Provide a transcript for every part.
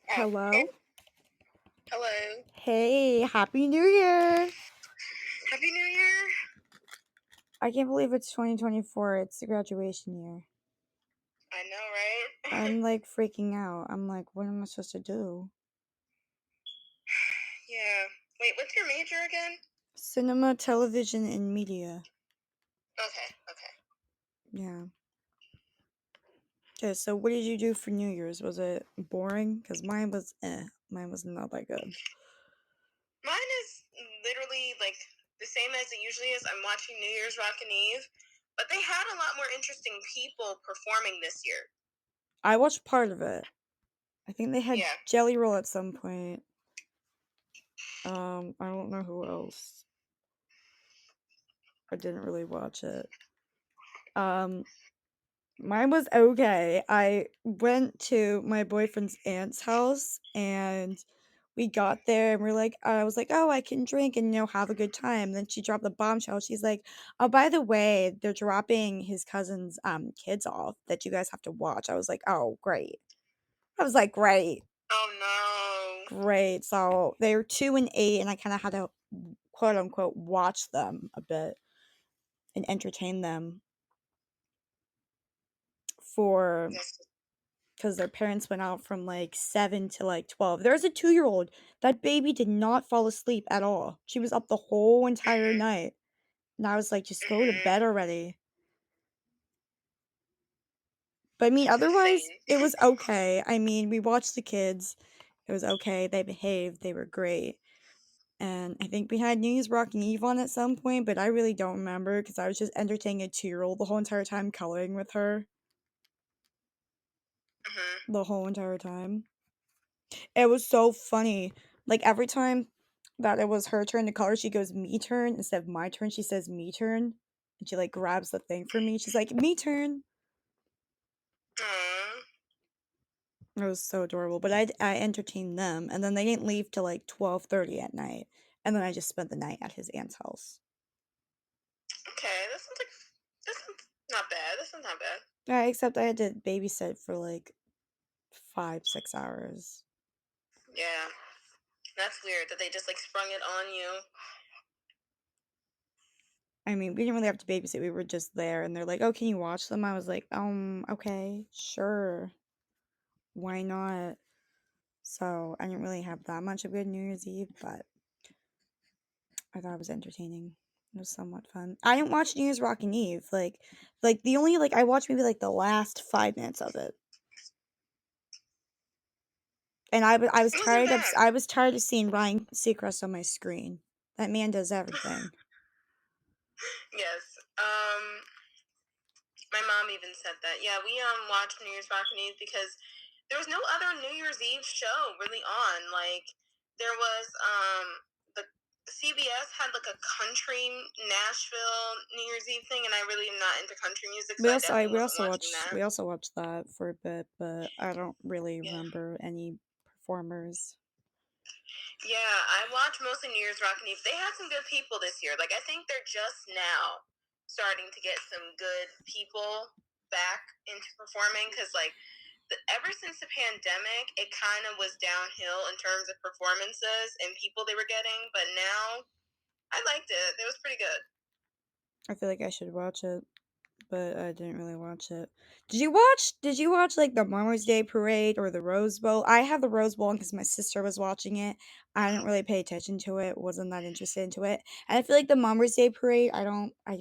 Hello? Hello. Hey, Happy New Year! Happy New Year. I can't believe it's 2024. It's the graduation year. I know, right? I'm like freaking out. I'm like, what am I supposed to do? Yeah. Wait, what's your major again? Cinema, television, and media. Okay. Yeah. Okay, so what did you do for New Year's? Was it boring? Because mine was Mine was not that good. Mine is literally like the same as it usually is. I'm watching New Year's Rockin' Eve, but they had a lot more interesting people performing this year. I watched part of it. I think they had Yeah. Jelly Roll at some point. I don't know who else. I didn't really watch it. Um, Mine was okay. I went to my boyfriend's aunt's house and we got there and I was like, oh, I can drink and, have a good time. Then she dropped the bombshell. She's like, oh, by the way, they're dropping his cousin's kids off that you guys have to watch. I was like, oh, great. I was like, great, Oh great. So they were 2 and 8, and I kind of had to quote unquote watch them a bit and entertain them for no. because their parents went out from like 7 to like 12. There's a 2-year old. That baby did not fall asleep at all. She was up the whole entire Mhm. night. And I was like, just go to bed Mhm. already. But I mean, That's otherwise, insane. it was okay. I mean, we watched the kids. It was okay. They behaved. They were great. And I think we had New Year's Rockin' Eve on at some point, but I really don't remember because I was just entertaining a 2-year old the whole entire time, coloring with her Mhm. the whole entire time. It was so funny. Like every time that it was her turn to color, she goes me turn instead of my turn. She says me turn, and she like grabs the thing for me. She's like me turn. Aw. It was so adorable. But I entertained them, and then they didn't leave till like 12:30 at night, and then I just spent the night at his aunt's house. Okay, that sounds not bad. That sounds not bad. Yeah, except I had to babysit for like 5-6 hours. Yeah. That's weird that they just like sprung it on you. I mean, we didn't really have to babysit. We were just there, and they're like, "Oh, can you watch them?" I was like, okay, sure, why not?" So I didn't really have that much of a good New Year's Eve, but I thought it was entertaining. It was somewhat fun. I didn't watch New Year's Rockin' Eve. Like the only I watched maybe like the last 5 minutes of it, and It wasn't bad. I was tired of seeing Ryan Seacrest on my screen. That man does everything. Yes. My mom even said that. Yeah, we watched New Year's Rockin' Eve because there was no other New Year's Eve show really on. Like there was the CBS had like a country Nashville New Year's Eve thing, and I really am not into country music, so I definitely wasn't watching that. We also watched that for a bit, but I don't really Yeah. remember any performers. Yeah, I watch mostly New Year's Rockin' Eve. They had some good people this year. Like I think they're just now starting to get some good people back into performing because ever since the pandemic, it kind of was downhill in terms of performances and people they were getting. But now, I liked it. It was pretty good. I feel like I should watch it, but I didn't really watch it. Did you watch like the Mother's Day parade or the Rose Bowl? I had the Rose Bowl because my sister was watching it. I didn't really pay attention to it, wasn't that interested into it. And I feel like the Mother's Day parade, I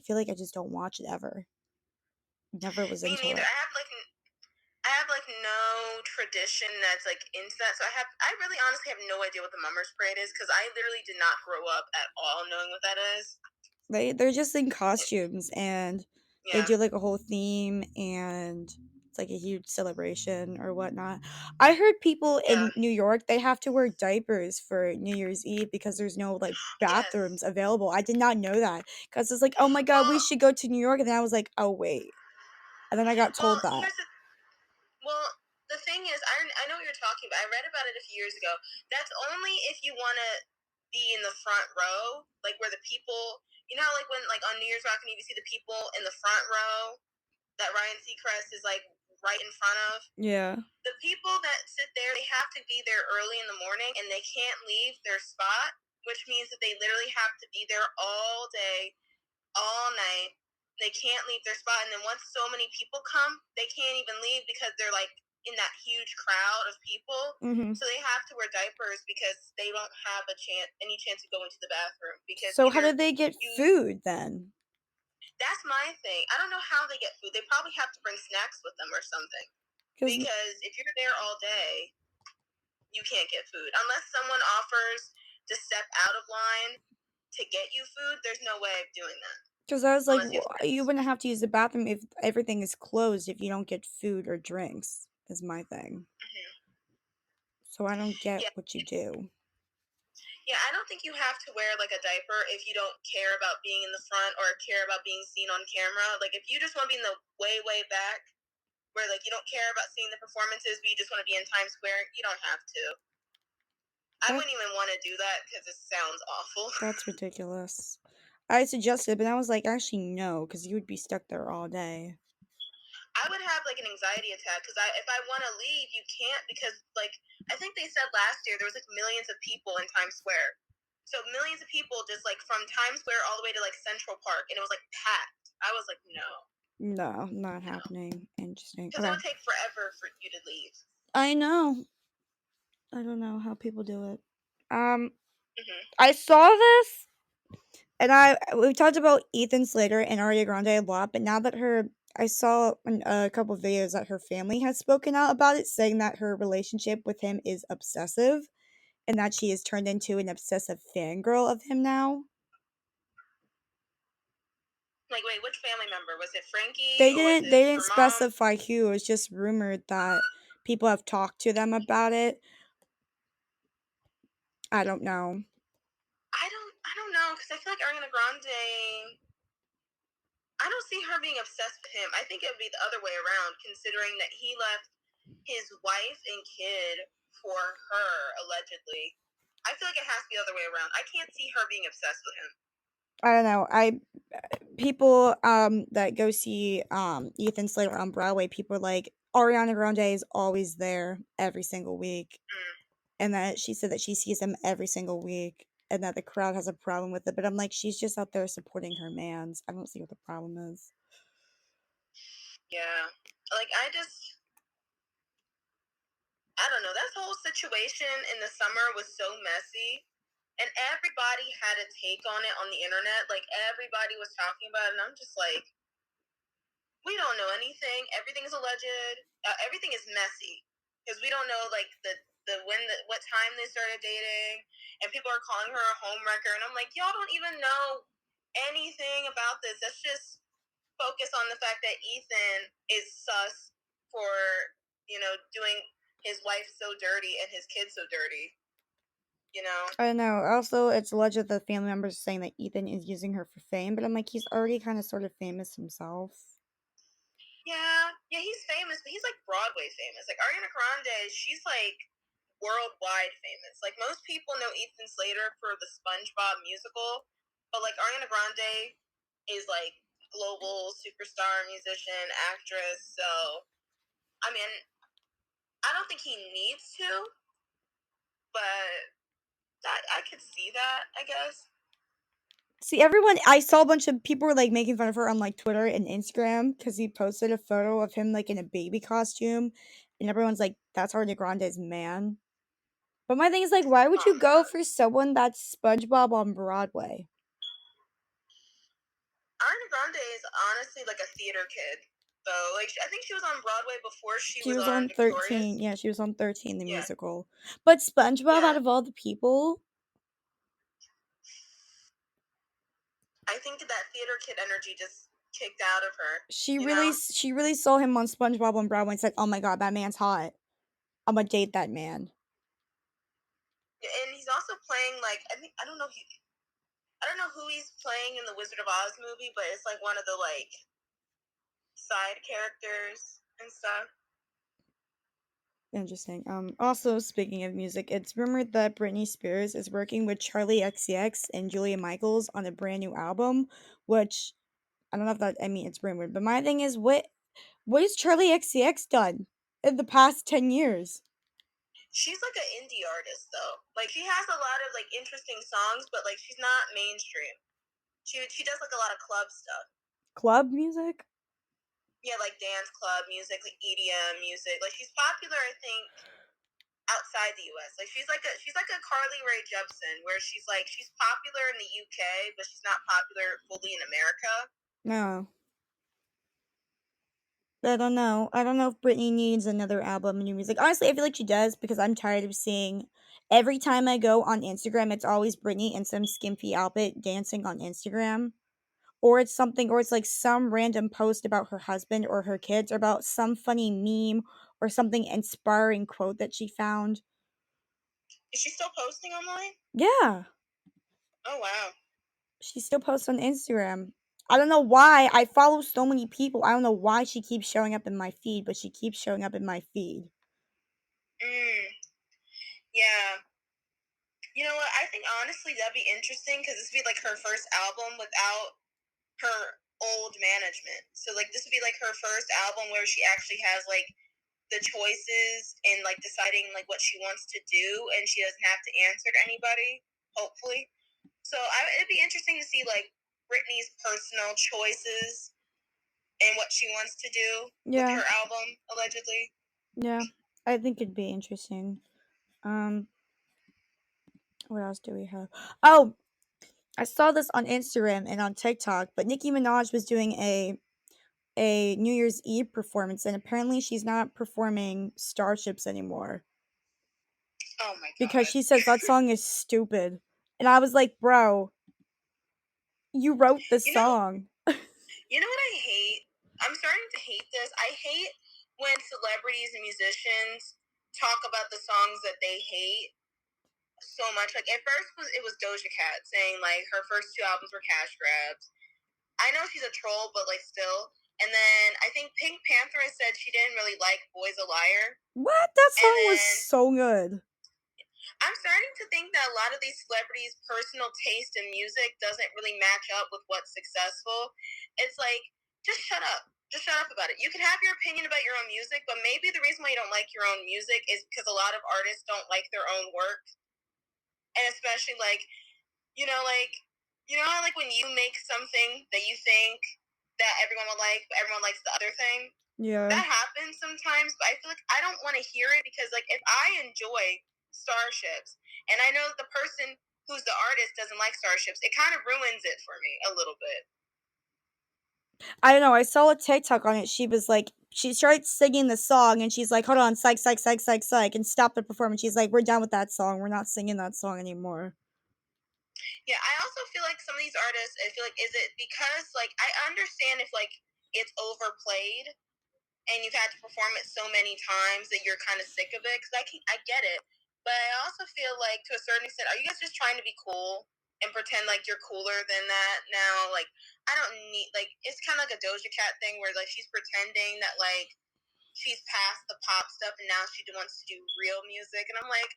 feel like I just don't watch it ever. Never was Me into neither. it. I have like no tradition that's like into that. So I really honestly have no idea what the Mummers Parade is because I literally did not grow up at all knowing what that is. They're just in costumes and they Yeah. do like a whole theme and it's like a huge celebration or whatnot. I heard people Yeah. in New York they have to wear diapers for New Year's Eve because there's no like bathrooms Yes. available. I did not know that because it's like, oh my god, we Well, should go to New York, and then I was like, oh wait, and then I got well, told that. well, the thing is, I know what you're talking about. I read about it a few years ago. That's only if you want to be in the front row, like where the people, how like when like on New Year's Rockin' Eve you see the people in the front row that Ryan Seacrest is like right in front of. Yeah. The people that sit there, they have to be there early in the morning and they can't leave their spot, which means that they literally have to be there all day, all night. They can't leave their spot. And then once so many people come, they can't even leave because they're like in that huge crowd of people. Mhm. So they have to wear diapers because they don't have any chance to go into the bathroom because So how either did they get you. food then? That's my thing. I don't know how they get food. They probably have to bring snacks with them or something. Because Because if you're there all day, you can't get food unless someone offers to step out of line to get you food. There's no way of doing that I was like, unless you have you snacks. wouldn't have to use the bathroom if everything is closed if you don't get food or drinks, is my thing. Hmm. So I don't get Yeah, what you do. yeah. I don't think you have to wear like a diaper if you don't care about being in the front or care about being seen on camera. Like if you just want to be in the way back, where like you don't care about seeing the performances, but you just want to be in Times Square, you don't have to. I That wouldn't even want to do that because it sounds awful. that's ridiculous. I suggested, but I was like, actually no, because you would be stuck there all day. I would have like an anxiety attack because if I want to leave, you can't because like I think they said last year there was like millions of people in Times Square. So millions of people just like from Times Square all the way to like Central Park, and it was like packed. I was like, no, No, not no, happening. Interesting. because it Okay. would take forever for you to leave. I know. I don't know how people do it. Um, Hmm. I saw this, and we talked about Ethan Slater and Ariana Grande a lot, but now that I saw in a couple of videos that her family has spoken out about it, saying that her relationship with him is obsessive, and that she has turned into an obsessive fangirl of him now. Like, wait, which family member was it? Frankie They or was didn't it they didn't her mom? specify who. It was just rumored that people have talked to them about it. I don't know. I don't know because I feel like Ariana Grande. I don't see her being obsessed with him. I think it would be the other way around, considering that he left his wife and kid for her, allegedly. I feel like it has to be the other way around. I can't see her being obsessed with him. I don't know. I people that go see Ethan Slater on Broadway, people are like Ariana Grande is always there every single week, Mm, and that she said that she sees him every single week, and that the crowd has a problem with it. But I'm like, she's just out there supporting her man's. I don't see what the problem is. yeah. Like, I don't know. That whole situation in the summer was so messy. And everybody had a take on it on the internet. Like, everybody was talking about it. And I'm just like, we don't know anything. Everything's alleged. Everything is messy because we don't know like what time they started dating, and people are calling her a homewrecker, and I'm like, y'all don't even know anything about this. Let's just focus on the fact that Ethan is sus for doing his wife so dirty and his kids so dirty. You know. I don't know. Also, it's alleged that the family members are saying that Ethan is using her for fame, but I'm like, he's already kind of sort of famous himself. Yeah, yeah, he's famous, but he's like Broadway famous. Like Ariana Grande, she's like worldwide famous. Like most people know Ethan Slater for the SpongeBob musical, but like Ariana Grande is like global superstar musician, actress. So I mean, I don't think he needs to, but I could see that, I guess. See, everyone, I saw a bunch of people were like making fun of her on like Twitter and Instagram because he posted a photo of him like in a baby costume, and everyone's like, "That's Ariana Grande's man." But my thing is like, why would Oh you go man, for someone that's SpongeBob on Broadway? Ariana Grande is honestly like a theater kid. Though, like I think she was on Broadway before she She was was on on 13. Victorious. Yeah, she was on 13, the Yeah, musical. But SpongeBob, out yeah. of all the people, I think that theater kid energy just kicked out of her. she You really know. she really saw him on SpongeBob on Broadway and said, "Oh my god, that man's hot. I'm gonna date that man." And he's also playing like I don't know I don't know who he's playing in the Wizard of Oz movie, but it's like one of the like side characters and stuff. Interesting. Also speaking of music, it's rumored that Britney Spears is working with Charlie XCX and Julia Michaels on a brand new album, which I don't know if that I mean it's rumored, but my thing is what What has Charlie XCX done in the past 10 years? She's like an indie artist though. Like she has a lot of like interesting songs, but like she's not mainstream. She does like a lot of club stuff. Club music? Yeah, like dance club music, like EDM music. Like she's popular, I think, outside the US. Like she's like a Carly Rae Jepsen, where she's popular in the UK, but she's not popular fully in America. No. I don't know. I don't know if Britney needs another album of new music. Honestly, I feel like she does because I'm tired of seeing every time I go on Instagram, it's always Britney in some skimpy outfit dancing on Instagram. Or it's something, or it's like some random post about her husband or her kids, or about some funny meme or something inspiring quote that she found. Is she still posting online? Yeah, Oh wow. she still posts on Instagram. I don't know why. I follow so many people. I don't know why she keeps showing up in my feed, but she keeps showing up in my feed. Mm, yeah. You know what? I think honestly that'd be interesting because this would be like her first album without her old management. So like this would be like her first album where she actually has like the choices and like deciding like what she wants to do, and she doesn't have to answer to anybody. Hopefully, so it'd be interesting to see like Britney's personal choices and what she wants to do with Yeah, her album allegedly. yeah. I think it'd be interesting. Um, what else do we have? Oh, I saw this on Instagram and on TikTok, but Nicki Minaj was doing a New Year's Eve performance, and apparently she's not performing Starships anymore Oh my because god. she says that song is stupid. And I was like, bro, you wrote the You know, song. you know what I hate? I'm starting to hate this. I hate when celebrities and musicians talk about the songs that they hate so much. Like at first it was Doja Cat saying like her first two albums were cash grabs. I know she's a troll, but like still. And then I think Pink Panther has said she didn't really like Boy's a Liar. What? That And song was then so good. I'm starting to think that a lot of these celebrities' personal taste in music doesn't really match up with what's successful. It's like, just shut up. Just shut up about it. You can have your opinion about your own music, but maybe the reason why you don't like your own music is because a lot of artists don't like their own work. And especially like like when you make something that you think that everyone will like, but everyone likes the other thing. Yeah. That happens sometimes, but I feel like I don't want to hear it because like if I enjoy Starships and I know that the person who's the artist doesn't like Starships, it kind of ruins it for me a little bit. I don't know. I saw a TikTok on it. She was like, she started singing the song and she's like, hold on, psych, psych, psych, psych, psych, and stopped the performance. She's like, we're done with that song. We're not singing that song anymore. Yeah, I also feel like some of these artists, I feel like, is it because like I understand if like it's overplayed and you've had to perform it so many times that you're kind of sick of it, because I get it, but I also feel like to a certain extent, are you guys just trying to be cool and pretend like you're cooler than that now? Like I don't need like it's kind of like a Doja Cat thing where like she's pretending that like she's past the pop stuff and now she wants to do real music, and I'm like,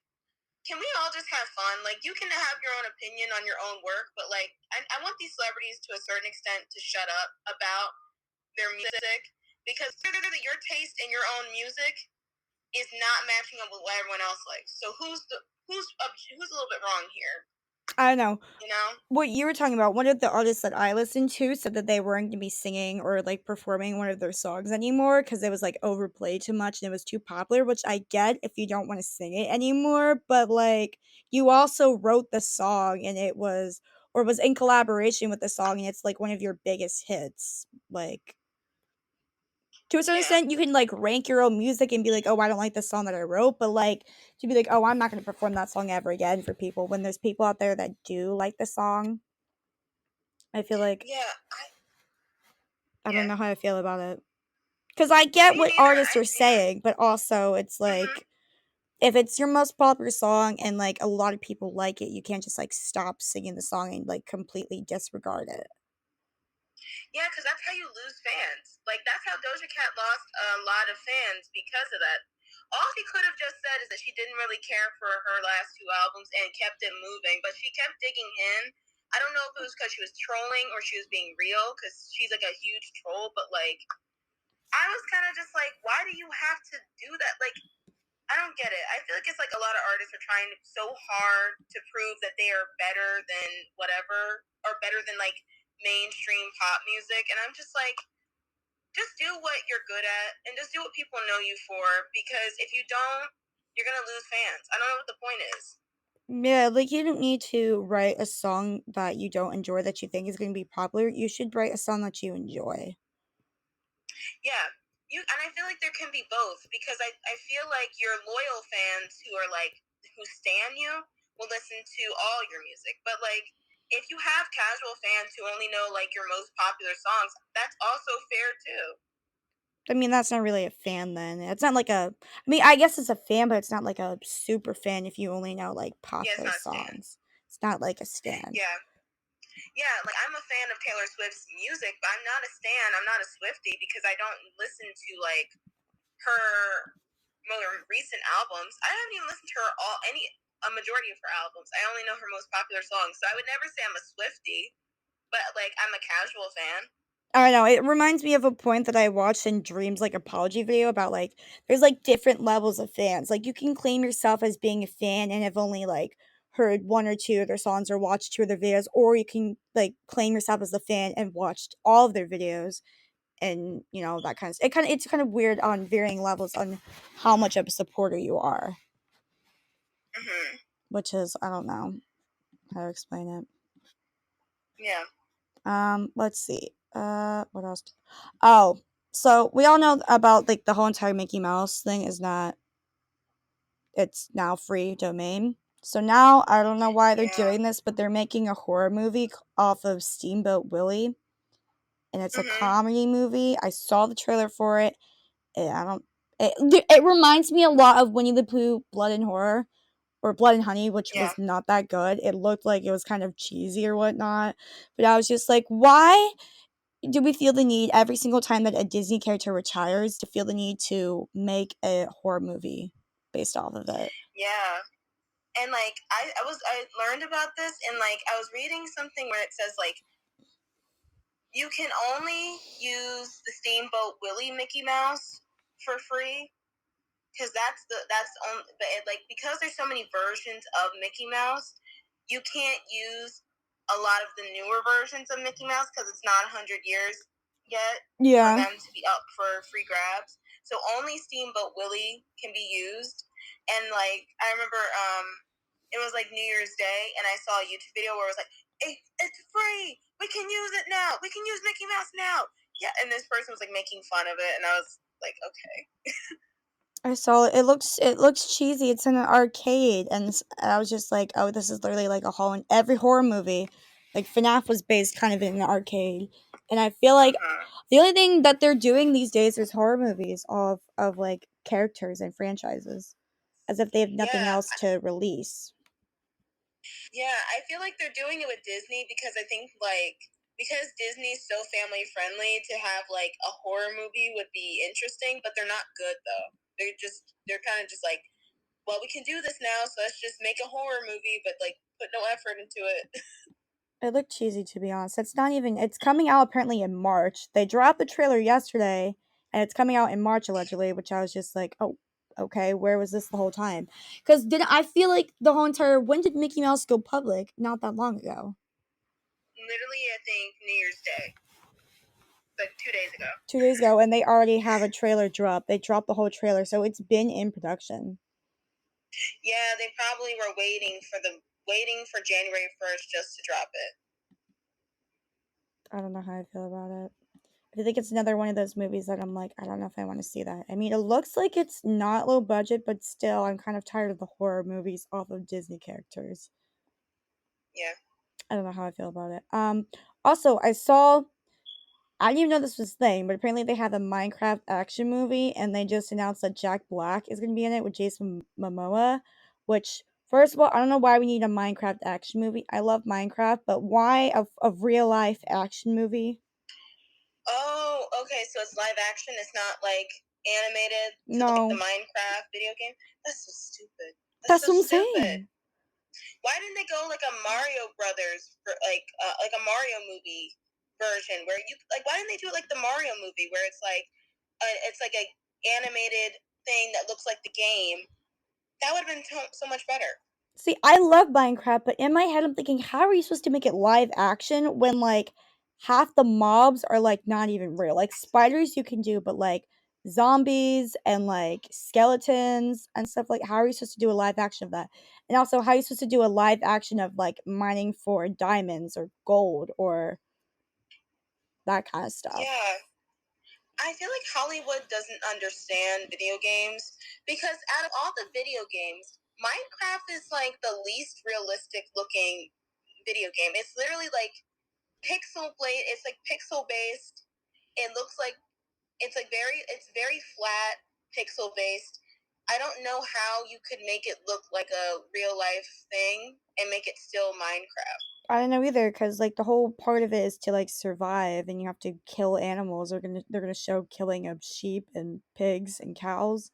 can we all just have fun? Like, you can have your own opinion on your own work, but like, I want these celebrities to a certain extent to shut up about their music because clearly that your taste in your own music is not matching up with what everyone else likes. So who's a little bit wrong here? I don't know. You know? What you were talking about, one of the artists that I listened to said that they weren't gonna be singing or like performing one of their songs anymore because it was like overplayed too much and it was too popular, which I get if you don't want to sing it anymore, but like you also wrote the song and it was or was in collaboration with the song and it's like one of your biggest hits. Like to a certain Yeah. extent, you can like rank your own music and be like, "Oh, I don't like the song that I wrote," but like to be like, "Oh, I'm not going to perform that song ever again" for people when there's people out there that do like the song. I feel like Yeah. I don't Yeah. know how I feel about it because I get Me what neither. artists are saying, but also it's Mm-hmm. like if it's your most popular song and like a lot of people like it, you can't just like stop singing the song and like completely disregard it. Yeah, because that's how you lose fans. Like that's how Doja Cat lost a lot of fans because of that. All she could have just said is that she didn't really care for her last two albums and kept it moving, but she kept digging in. I don't know if it was because she was trolling or she was being real, because she's like a huge troll, but like I was kind of just like, why do you have to do that? Like, I don't get it. I feel like it's like a lot of artists are trying so hard to prove that they are better than whatever, or better than like mainstream pop music. And I'm just like, just do what you're good at and just do what people know you for. Because if you don't, you're going to lose fans. I don't know what the point is. Yeah, like you don't need to write a song that you don't enjoy that you think is going to be popular. You should write a song that you enjoy. Yeah. And I feel like there can be both because I feel like your loyal fans who are like, who stan you will listen to all your music. But like, if you have casual fans who only know like your most popular songs, that's also fair too. I mean, that's not really a fan then. It's not like a I mean, I guess it's a fan, but it's not like a super fan if you only know like Yeah, it's popular not Stan. songs. It's not like a stan. Yeah. Yeah, like I'm a fan of Taylor Swift's music, but I'm not a stan. I'm not a Swiftie because I don't listen to like her more recent albums. I haven't even listened to her a majority of her albums. I only know her most popular songs. So I would never say I'm a Swiftie, but like I'm a casual fan. I don't know, it reminds me of a point that I watched in Dream's, like, apology video about, like, there's, like, different levels of fans. Like, you can claim yourself as being a fan and have only, like, heard 1 or 2 of their songs or watched 2 of their videos, or you can, like, claim yourself as a fan and watched all of their videos and, you know, that kind of it's kind of weird on varying levels on how much of a supporter you are, Hmm. which is I don't know how to explain it. Yeah. Let's see. What else? Oh, so we all know about like the whole entire Mickey Mouse thing is not. It's now free domain. So now I don't know why they're Yeah. doing this, but they're making a horror movie off of Steamboat Willie, and it's a Hmm. comedy movie. I saw the trailer for it. And I don't. It reminds me a lot of Winnie the Pooh Blood and Horror or Blood and Honey, which Yeah. was not that good. It looked like it was kind of cheesy or whatnot. But I was just like, why do we feel the need every single time that a Disney character retires to feel the need to make a horror movie based off of it? Yeah. And like I learned about this and like I was reading something where it says like you can only use the Steamboat Willie Mickey Mouse for free because that's on but like because there's so many versions of Mickey Mouse, you can't use a lot of the newer versions of Mickey Mouse because it's not 100 years yet for Yeah. them to be up for free grabs. So only Steamboat Willie can be used. And like I remember, it was like New Year's Day, and I saw a YouTube video where it was like, hey, "It's free. We can use it now. We can use Mickey Mouse now." Yeah, and this person was like making fun of it, and I was like, okay. I saw it. It looks cheesy. It's in an arcade, and I was just like, "Oh, this is literally like a whole." In every horror movie, like FNAF was based kind of in an arcade, and I feel like Uh-huh. the only thing that they're doing these days is horror movies of like characters and franchises, as if they have nothing Yeah, else to release. yeah. I feel like they're doing it with Disney because I think like because Disney's so family friendly to have like a horror movie would be interesting, but they're not good though. They're kind of just like, well, we can do this now, so let's just make a horror movie, but like put no effort into it. It looked cheesy, to be honest. It's not even. It's coming out apparently in March. They dropped the trailer yesterday, and it's coming out in March allegedly. Which I was just like, oh, okay. Where was this the whole time? Because did I feel like the whole entire when did Mickey Mouse go public? Not that long ago. Literally, I think New Year's Day, like 2 days ago. 2 days ago, and they already have a trailer drop. They dropped the whole trailer, so it's been in production. Yeah, they probably were waiting for January 1st just to drop it. I don't know how I feel about it. I think it's another one of those movies that I'm like, I don't know if I want to see that. I mean, it looks like it's not low budget, but still, I'm kind of tired of the horror movies off of Disney characters. Yeah. I don't know how I feel about it. Also, I didn't even know this was a thing, but apparently they have a Minecraft action movie, and they just announced that Jack Black is going to be in it with Jason Momoa. Which, first of all, I don't know why we need a Minecraft action movie. I love Minecraft, but why a real life action movie? Oh, okay. So it's live action. It's not like animated to like the No, Minecraft video game. That's so stupid. That's that's so what I'm stupid. saying. Why didn't they go like a Mario Brothers for like a Mario movie version where you like? Why didn't they do it like the Mario movie where it's like it's like a animated thing that looks like the game, that would have been so much better. See, I love Minecraft, but in my head, I'm thinking, how are you supposed to make it live action when, like, half the mobs are, like, not even real? Like, spiders you can do, but, like, zombies and, like, skeletons and stuff, like, how are you supposed to do a live action of that? And also, how are you supposed to do a live action of, like, mining for diamonds or gold or that kind of stuff? Yeah. I feel like Hollywood doesn't understand video games because out of all the video games, Minecraft is like the least realistic looking video game. It's literally like pixel blade. It's like pixel based. It looks like it's very flat, pixel based. I don't know how you could make it look like a real life thing and make it still Minecraft. I don't know either, cause like, the whole part of it is to, like, survive, and you have to kill animals. They're gonna show killing of sheep and pigs and cows.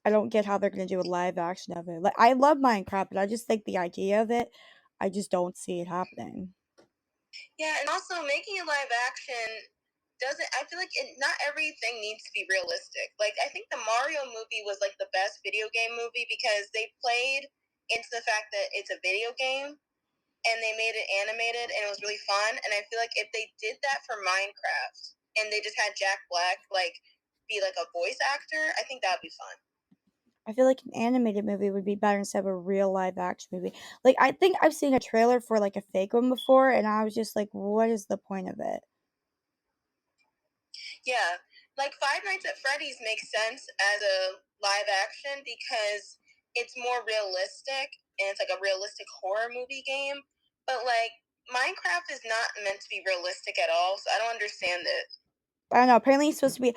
I don't get how they're gonna do a live action of it. Like, I love Minecraft, but I just think the idea of it, I just don't see it happening. Yeah, and also making it live action doesn't. I feel like not everything needs to be realistic. Like I think the Mario movie was like the best video game movie because they played into the fact that it's a video game and they made it animated and it was really fun. And I feel like if they did that for Minecraft and they just had Jack Black like be like a voice actor, I think that would be fun. I feel like an animated movie would be better instead of a real live action movie. Like, I think I've seen a trailer for, like, a fake one before, and I was just like, what is the point of it? Yeah, like Five Nights at Freddy's makes sense as a live action because it's more realistic and it's like a realistic horror movie game. But like Minecraft is not meant to be realistic at all, so I don't understand it. I don't know. Apparently, it's supposed to be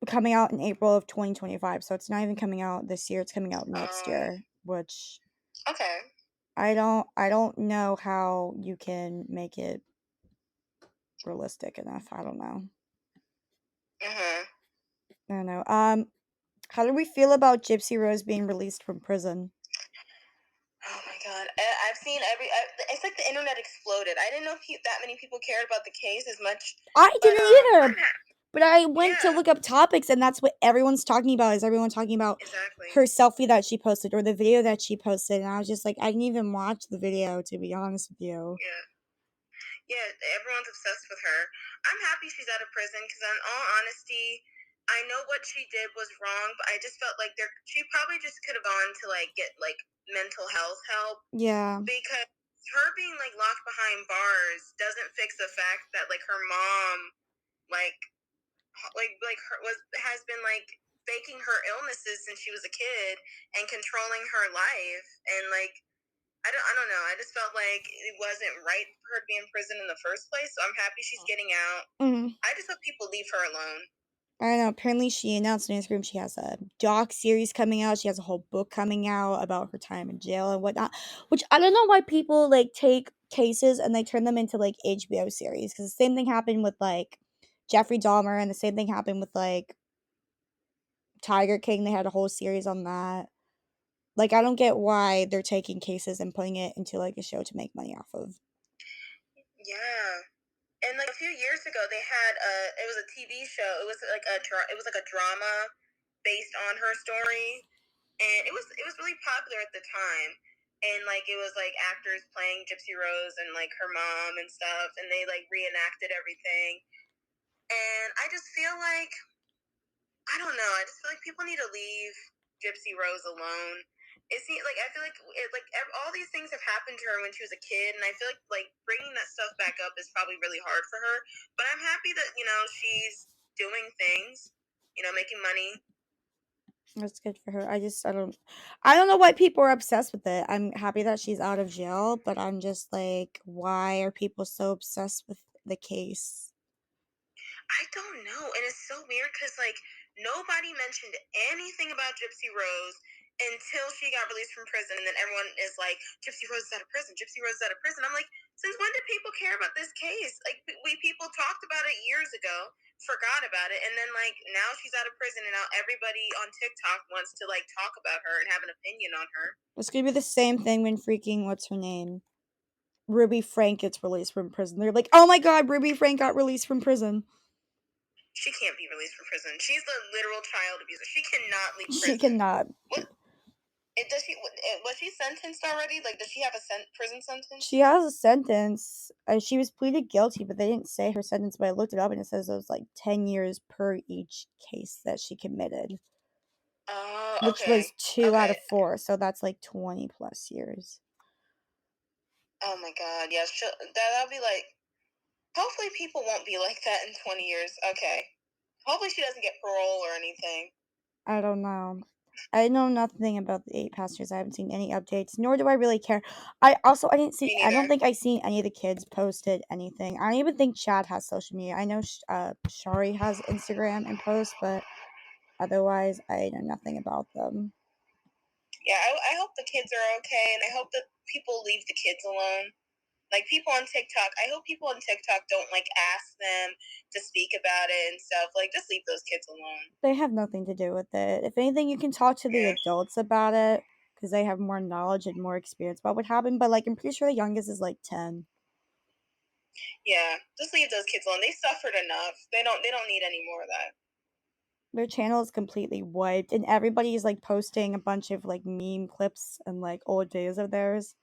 coming out in April of 2025, so it's not even coming out this year. It's coming out next year, which Okay. I don't know how you can make it realistic enough. I don't know. Mhm. I don't know. How do we feel about Gypsy Rose being released from prison? Oh my god, I've seen it's like the internet exploded. I didn't know if that many people cared about the case as much, I but didn't either. I'm happy. But I went to Yeah, look up topics, and that's what everyone's talking about. Is everyone talking about her exactly. selfie that she posted or the video that she posted? And I was just like, I didn't even watch the video, to be honest with you. Yeah. Yeah, everyone's obsessed with her. I'm happy she's out of prison because, in all honesty, I know what she did was wrong, but I just felt like she probably just could have gone to like get like mental health help Yeah. because her being like locked behind bars doesn't fix the fact that like her mom like like her was has been like faking her illnesses since she was a kid and controlling her life and like I don't know. I just felt like it wasn't right for her to be in prison in the first place. So I'm happy she's getting out. Mhm. I just hope people leave her alone. I don't know. Apparently, she announced on Instagram she has a doc series coming out. She has a whole book coming out about her time in jail and whatnot. Which I don't know why people like take cases and they turn them into like HBO series. Because the same thing happened with like Jeffrey Dahmer, and the same thing happened with like Tiger King. They had a whole series on that. Like, I don't get why they're taking cases and putting it into like a show to make money off of. Yeah. And like a few years ago, they had it was a TV show. It was like it was like a drama based on her story, and it was really popular at the time. And like it was like actors playing Gypsy Rose and like her mom and stuff, and they like reenacted everything. And I just feel like I don't know. I just feel like people need to leave Gypsy Rose alone. Like I feel like all these things have happened to her when she was a kid, and I feel like bringing that stuff back up is probably really hard for her. But I'm happy that she's doing things, making money. That's good for her. I don't know why people are obsessed with it. I'm happy that she's out of jail, but I'm just like, why are people so obsessed with the case? I don't know, and it's so weird because like nobody mentioned anything about Gypsy Rose until she got released from prison, and then everyone is like, "Gypsy Rose is out of prison. Gypsy Rose is out of prison." I'm like, since when did people care about this case? Like we people talked about it years ago, forgot about it, and then like now she's out of prison, and now everybody on TikTok wants to like talk about her and have an opinion on her. It's gonna be the same thing when freaking what's her name? Ruby Frank gets released from prison. They're like, oh my god, Ruby Frank got released from prison. She can't be released from prison. She's the literal child abuser. She cannot leave She prison. cannot. What? Does she? Was she sentenced already? Like, does she have a prison sentence? She has a sentence. She was pleaded guilty, but they didn't say her sentence. But I looked it up, and it says it was like 10 years per each case that she committed. Oh, which okay. was 2 out of 4, so that's like 20 plus years. Oh my god, yeah, that'll be like. Hopefully, people won't be like that in 20 years. Okay. Hopefully, she doesn't get parole or anything. I don't know. I know nothing about the 8 passengers. I haven't seen any updates, nor do I really care. I didn't see. Me I don't neither. think I've seen any of the kids posted anything. I don't even think Chad has social media. I know Shari has Instagram and posts, but otherwise, I know nothing about them. Yeah, I hope the kids are okay, and I hope that people leave the kids alone. Like, people on TikTok, I hope people on TikTok don't, like, ask them to speak about it and stuff. Like, just leave those kids alone. They have nothing to do with it. If anything, you can talk to the adults about it, because they have more knowledge and more experience about what happened, but, like, I'm pretty sure the youngest is, like, 10. Yeah, just leave those kids alone. They suffered enough. They don't need any more of that. Their channel is completely wiped, and everybody's, like, posting a bunch of, like, meme clips and, like, old videos of theirs.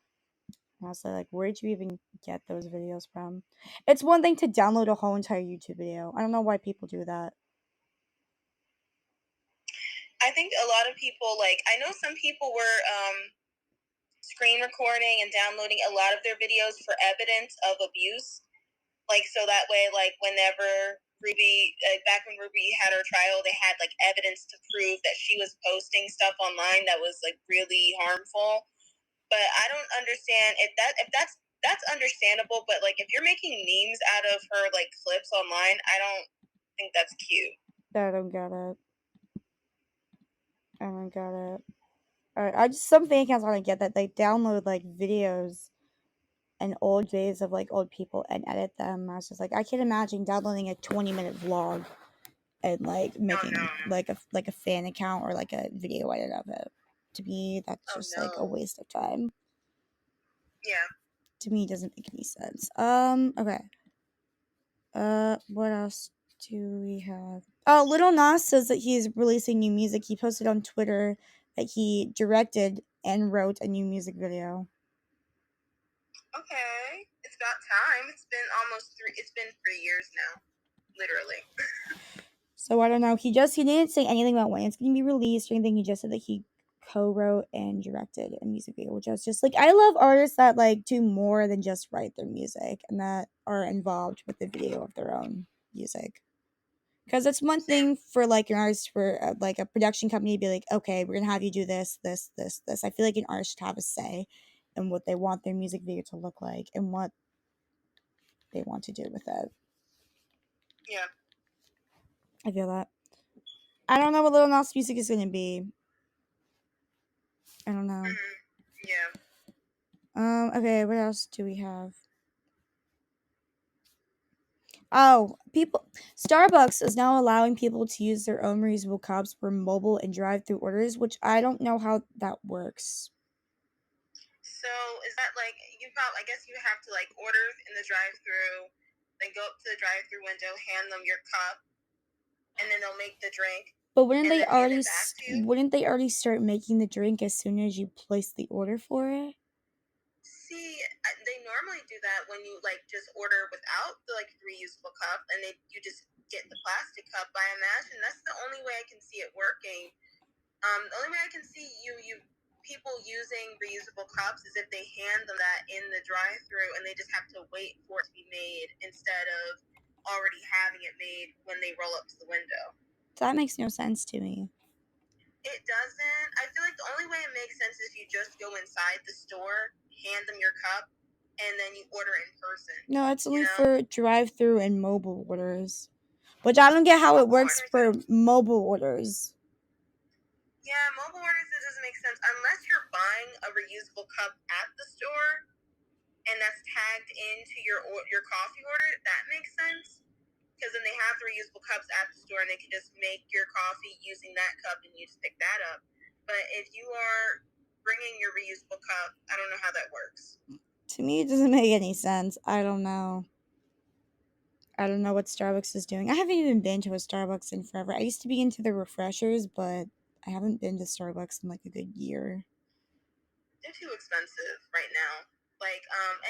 And I was like, where'd you even get those videos from? It's one thing to download a whole entire YouTube video. I don't know why people do that. I think a lot of people, like, I know some people were screen recording and downloading a lot of their videos for evidence of abuse. Like, so that way, like, whenever Ruby, back when Ruby had her trial, they had, like, evidence to prove that she was posting stuff online that was, like, really harmful. But I don't understand if that's understandable, but, like, if you're making memes out of her, like, clips online, I don't think that's cute. I don't get it. I don't get it. Alright, some fan accounts I don't get that they download, like, videos and old videos of, like, old people and edit them. I was just like, I can't imagine downloading a 20-minute vlog and, like, making like a fan account or, like, a video edit of it. To me, that's just like a waste of time. Yeah. To me, it doesn't make any sense. Okay. What else do we have? Oh, Lil Nas says that he's releasing new music. He posted on Twitter that he directed and wrote a new music video. Okay, it's about time. It's been 3 years now, literally. So I don't know. He didn't say anything about when it's going to be released or anything. He just said that he co-wrote and directed a music video, which I was just like, I love artists that, like, do more than just write their music and that are involved with the video of their own music. Because it's one thing for, like, an artist, for like a production company to be like, okay, we're gonna have you do this, this, this, this. I feel like an artist should have a say in what they want their music video to look like and what they want to do with it. Yeah. I feel that. I don't know what Lil Nas music is gonna be. I don't know. Yeah. Okay, what else do we have? Oh, Starbucks is now allowing people to use their own reusable cups for mobile and drive-through orders, which I don't know how that works. So is that like I guess you have to, like, order in the drive-through, then go up to the drive-through window, hand them your cup, and then they'll make the drink. But wouldn't they already start making the drink as soon as you place the order for it? See, they normally do that when you, like, just order without the, like, reusable cup, and you just get the plastic cup. I imagine that's the only way I can see it working. The only way I can see people using reusable cups is if they hand them that in the drive-through and they just have to wait for it to be made instead of already having it made when they roll up to the window. That makes no sense to me. It doesn't. I feel like the only way it makes sense is you just go inside the store, hand them your cup, and then you order in person. No, it's only for drive-through and mobile orders. Which I don't get how it works for mobile orders. Yeah, mobile orders, it doesn't make sense unless you're buying a reusable cup at the store and that's tagged into your coffee order. That makes sense, because then they have the reusable cups at the store and they can just make your coffee using that cup and you just pick that up. But if you are bringing your reusable cup, I don't know how that works. To me, it doesn't make any sense. I don't know. I don't know what Starbucks is doing. I haven't even been to a Starbucks in forever. I used to be into the refreshers, but I haven't been to Starbucks in like a good year. They're too expensive right now. Like,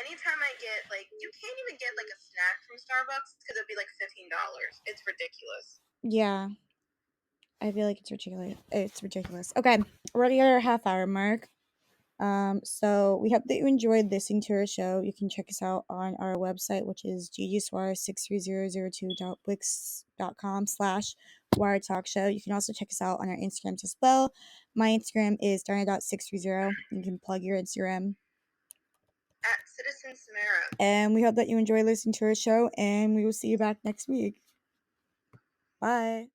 anytime I get like, you can't even get like a snack from Starbucks because it'd be like $15. It's ridiculous. Yeah, I feel like it's ridiculous. It's ridiculous. Okay, we're already at our half hour mark. So we hope that you enjoyed listening to our show. You can check us out on our website, which is ggsuarez63002.wix.com/Wire Talk Show. You can also check us out on our Instagrams as well. My Instagram is Diana.630. You can plug your Instagram. At Citizen Samara. And we hope that you enjoy listening to our show, and we will see you back next week. Bye.